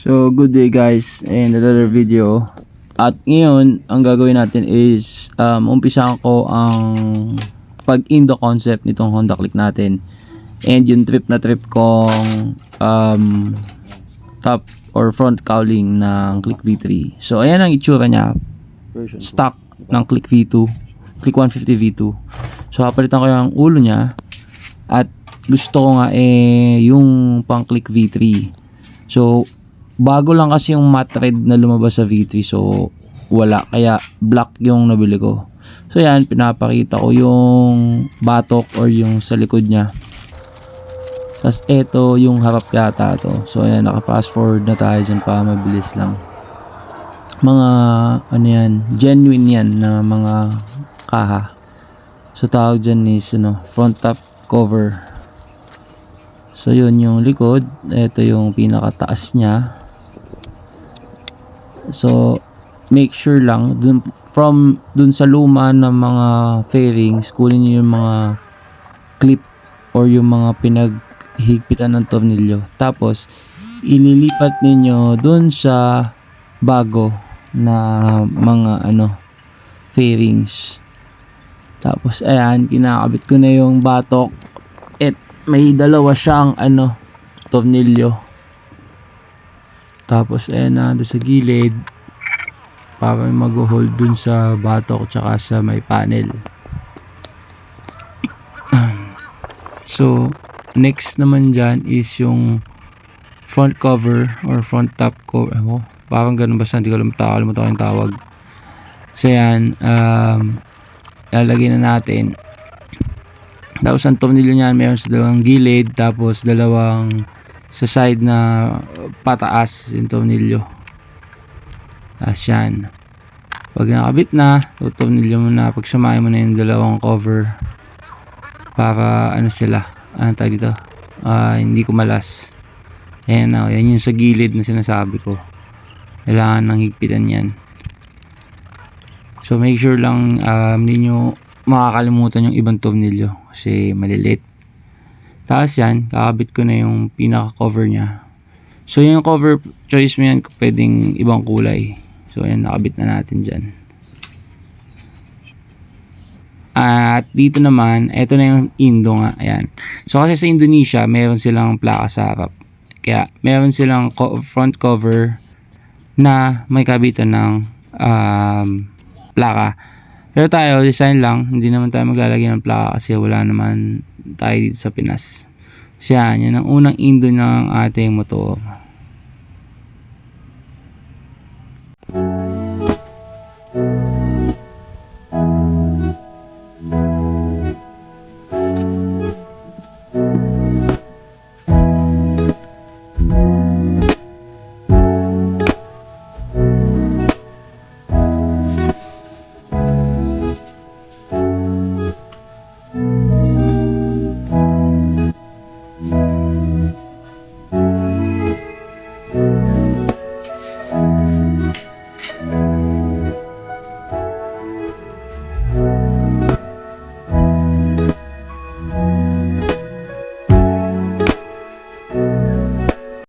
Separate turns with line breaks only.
So good day guys, and another video. At ngayon ang gagawin natin is umpisahan ko ang pag-indo concept nitong Honda Click natin, and yung trip kong top or front cowling ng Click V3. So ayan ang itsura niya, stock ng Click V2, Click 150 V2. So papalitan ko yung ulo niya, at gusto ko nga yung pang Click V3. So bago lang kasi yung matte red na lumabas sa V3, so wala, kaya black yung nabili ko. So yan, pinapakita ko yung batok or yung sa likod niya. Tapos eto yung harap yata to. So ayan, naka fast forward na tayo dyan para mabilis lang. Mga ano yan, genuine yan na mga kaha. So tawag dyan is front top cover. So yun yung likod, eto yung pinakataas niya. So make sure lang dun sa luma ng mga fairings, kunin niyo yung mga clip or yung mga pinaghigpitan ng tornilyo. Tapos ililipat ninyo dun sa bago na mga fairings. Tapos ayan, kinakabit ko na yung batok. At may dalawa siyang tornilyo. Tapos ayan na doon sa gilid para mag-hold dun sa batok tsaka sa may panel. So next naman dyan is yung front cover or front top cover. Parang ganun, basta hindi ko kalimutan yung tawag. So ayan, lalagay na natin. Tapos ang tornilyo niyan meron sa dalawang gilid, tapos dalawang sa side na pataas yung tornilyo. Tapos yan, pag nakabit na, tornilyo mo na, pagsamahin mo na yung dalawang cover para sila, tawag dito, hindi kumalas. Ayan na, yan yung sa gilid na sinasabi ko, kailangan ng higpitan yan. So make sure lang hindi nyo makakalimutan yung ibang tornilyo kasi maliliit. Tapos yan, kakabit ko na yung pinaka-cover niya. So yung cover choice mo yan, pwedeng ibang kulay. So yan, nakabit na natin dyan. At dito naman, eto na yung Indo nga. Ayan. So kasi sa Indonesia, meron silang plaka sa harap. Kaya meron silang front cover na may kabitan ng plaka. Pero tayo, design lang. Hindi naman tayo maglalagay ng plaka kasi wala naman tayo dito sa Pinas. So yan ang unang Indo ng ating motor.